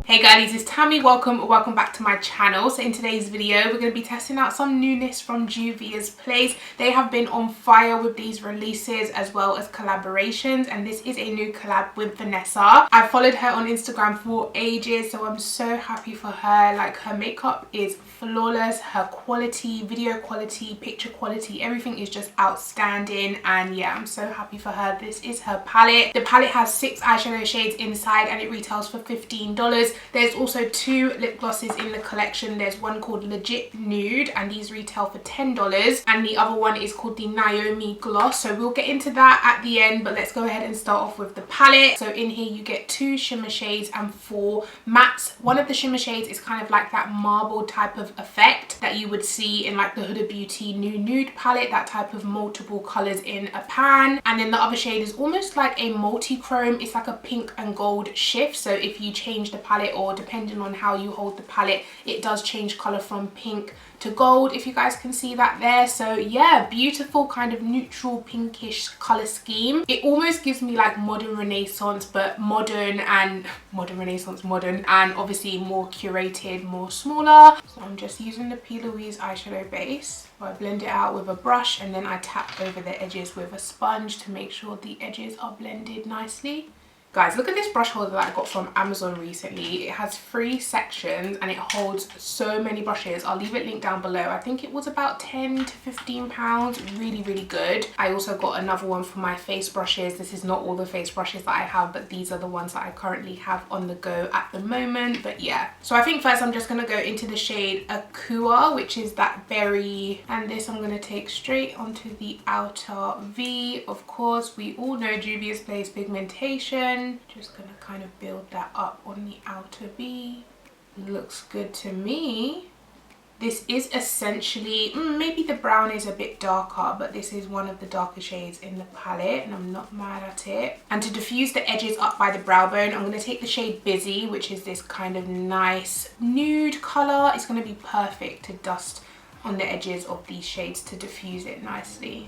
Hey guys, it's Tammy. Welcome back to my channel. So in today's video we're going to be testing out some newness from Juvia's place. They have been on fire with these releases as well as collaborations, and this is a new collab with Vanessa. I've followed her on Instagram for ages, so I'm so happy for her. Like, her makeup is flawless, her quality, video quality, picture quality, everything is just outstanding, and yeah, I'm so happy for her. This is her palette. The palette has 6 eyeshadow shades inside and it retails for $15. There's also 2 lip glosses in the collection. There's one called Legit Nude and these retail for $10, and the other one is called the Naomi Gloss. So we'll get into that at the end, but let's go ahead and start off with the palette. So in here you get 2 shimmer shades and 4 mattes. One of the shimmer shades is kind of like that marble type of effect that you would see in like the Huda Beauty New Nude palette, that type of multiple colors in a pan. And then the other shade is almost like a multi-chrome. It's like a pink and gold shift, so if you change the palette, or depending on how you hold the palette, it does change color from pink to gold, if you guys can see that there. So yeah, beautiful kind of neutral pinkish color scheme. It almost gives me like modern renaissance, but modern and obviously more curated, more smaller. So I'm just using the P. Louise eyeshadow base. I blend it out with a brush and then I tap over the edges with a sponge to make sure the edges are blended nicely. Guys, look at this brush holder that I got from Amazon recently. It has 3 sections and it holds so many brushes. I'll leave it linked down below. I think it was about 10 to 15 pounds. Really, really good. I also got another one for my face brushes. This is not all the face brushes that I have, but these are the ones that I currently have on the go at the moment. But yeah, so I think first I'm just going to go into the shade Akua, which is that berry. And this I'm going to take straight onto the outer V. Of course, we all know Juvia's Place pigmentation. Just gonna kind of build that up on the outer V. Looks good to me. This is essentially, maybe the brown is a bit darker, but this is one of the darker shades in the palette and I'm not mad at it. And to diffuse the edges up by the brow bone, I'm going to take the shade Busy, which is this kind of nice nude colour. It's going to be perfect to dust on the edges of these shades to diffuse it nicely.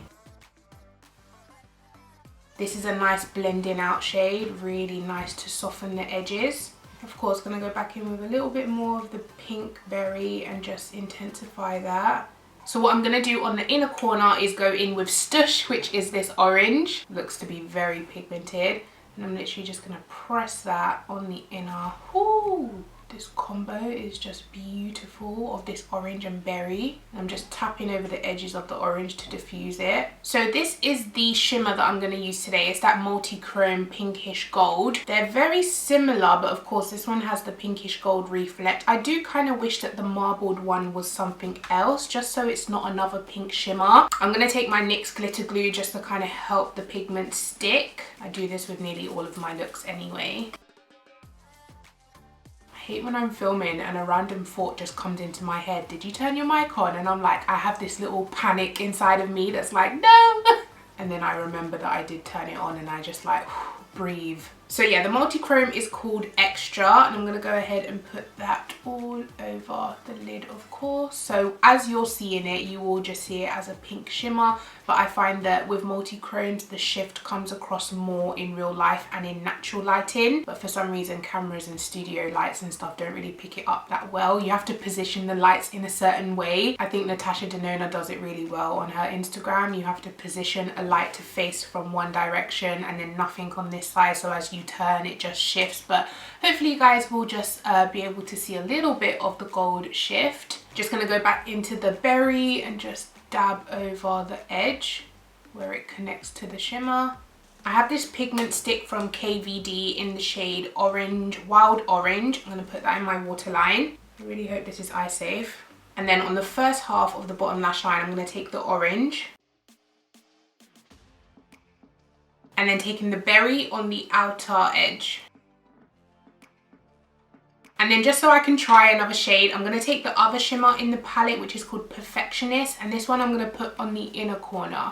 This is a nice blending out shade, really nice to soften the edges. Of course, gonna go back in with a little bit more of the pink berry and just intensify that. So what I'm gonna do on the inner corner is go in with Stush, which is this orange. Looks to be very pigmented. And I'm literally just gonna press that on the inner. Ooh. This combo is just beautiful of this orange and berry. I'm just tapping over the edges of the orange to diffuse it. So this is the shimmer that I'm going to use today. It's that multi-chrome pinkish gold. They're very similar, but of course this one has the pinkish gold reflect. I do kind of wish that the marbled one was something else, just so it's not another pink shimmer. I'm going to take my NYX glitter glue just to kind of help the pigment stick. I do this with nearly all of my looks anyway. I hate when I'm filming and a random thought just comes into my head. Did you turn your mic on? And I'm like, I have this little panic inside of me that's like, no. And then I remember that I did turn it on and I just like breathe. So yeah, the multi-chrome is called Extra, and I'm gonna go ahead and put that all over the lid, of course. So as you're seeing it, you will just see it as a pink shimmer, but I find that with multi-chromes, the shift comes across more in real life and in natural lighting. But for some reason, cameras and studio lights and stuff don't really pick it up that well. You have to position the lights in a certain way. I think Natasha Denona does it really well on her Instagram. You have to position a light to face from one direction and then nothing on this side, so as you turn it just shifts. But hopefully you guys will just be able to see a little bit of the gold shift. Just gonna go back into the berry and just dab over the edge where it connects to the shimmer. I have this pigment stick from KVD in the shade Orange, Wild Orange. I'm gonna put that in my waterline. I really hope this is eye safe. And then on the first half of the bottom lash line, I'm gonna take the orange and then taking the berry on the outer edge. And then just so I can try another shade, I'm going to take the other shimmer in the palette, which is called Perfectionist, and this one I'm going to put on the inner corner.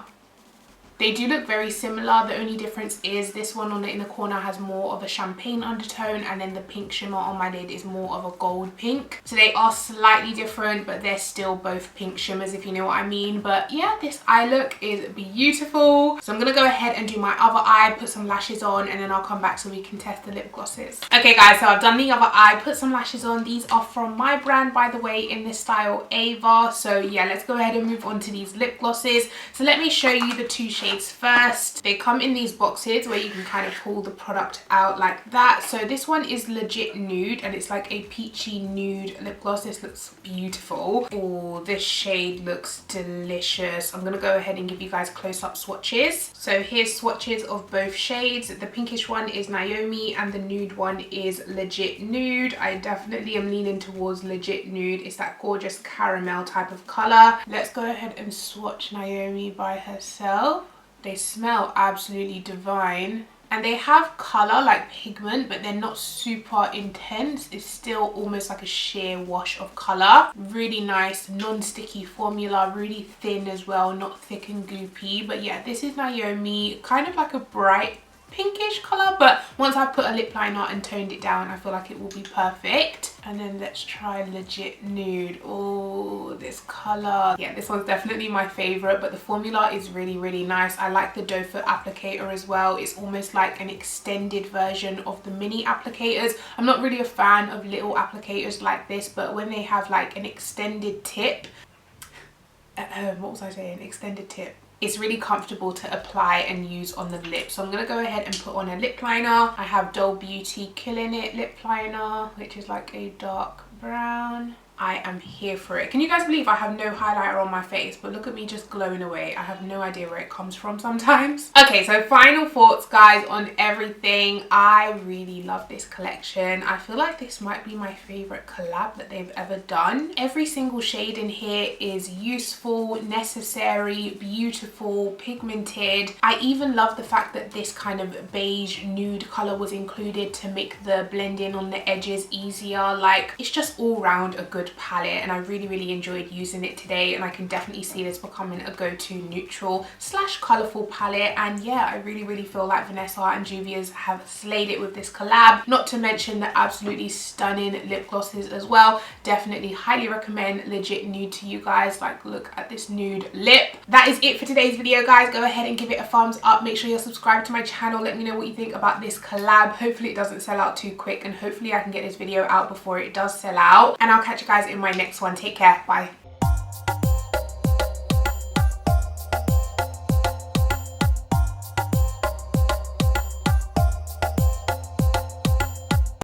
They do look very similar. The only difference is this one on the inner corner has more of a champagne undertone, and then the pink shimmer on my lid is more of a gold pink. So they are slightly different, but they're still both pink shimmers, if you know what I mean. But yeah, this eye look is beautiful. So I'm gonna go ahead and do my other eye, put some lashes on, and then I'll come back so we can test the lip glosses. Okay guys, so I've done the other eye, put some lashes on. These are from my brand, by the way, in this style Ava. So yeah, let's go ahead and move on to these lip glosses. So let me show you the two shades first. They come in these boxes where you can kind of pull the product out like that. So this one is legit nude, and it's like a peachy nude lip gloss. This looks beautiful. Oh, this shade looks delicious. I'm gonna go ahead and give you guys close-up swatches. So here's swatches of both shades. The pinkish one is Naomi and the nude one is legit nude. I definitely am leaning towards legit nude. It's that gorgeous caramel type of color. Let's go ahead and swatch Naomi by herself. They smell absolutely divine, and they have color like pigment, but they're not super intense. It's still almost like a sheer wash of color. Really nice non-sticky formula, really thin as well, not thick and goopy. But yeah, this is Naomi, kind of like a bright pinkish color, but once I put a lip liner and toned it down, I feel like it will be perfect. And then let's try legit nude. Oh, this color. Yeah, this one's definitely my favorite, but the formula is really nice. I like the doe foot applicator as well. It's almost like an extended version of the mini applicators. I'm not really a fan of little applicators like this, but when they have like an extended tip, what was I saying? Extended tip. It's really comfortable to apply and use on the lip. So I'm going to go ahead and put on a lip liner. I have Doll Beauty Killing It lip liner, which is like a dark brown. I am here for it. Can you guys believe I have no highlighter on my face, but look at me just glowing away. I have no idea where it comes from sometimes. Okay, so final thoughts guys on everything. I really love this collection. I feel like this might be my favorite collab that they've ever done. Every single shade in here is useful, necessary, beautiful, pigmented. I even love the fact that this kind of beige nude color was included to make the blending on the edges easier. Like, it's just all round a good palette, and I really enjoyed using it today, and I can definitely see this becoming a go-to neutral slash colorful palette. And yeah, I really feel like Vanessa and Juvias have slayed it with this collab, not to mention the absolutely stunning lip glosses as well. Definitely highly recommend legit nude to you guys. Like, look at this nude lip. That is it for today's video guys. Go ahead and give it a thumbs up. Make sure you're subscribed to my channel. Let me know what you think about this collab. Hopefully it doesn't sell out too quick, and hopefully I can get this video out before it does sell out, and I'll catch you guys in my next one. Take care. Bye.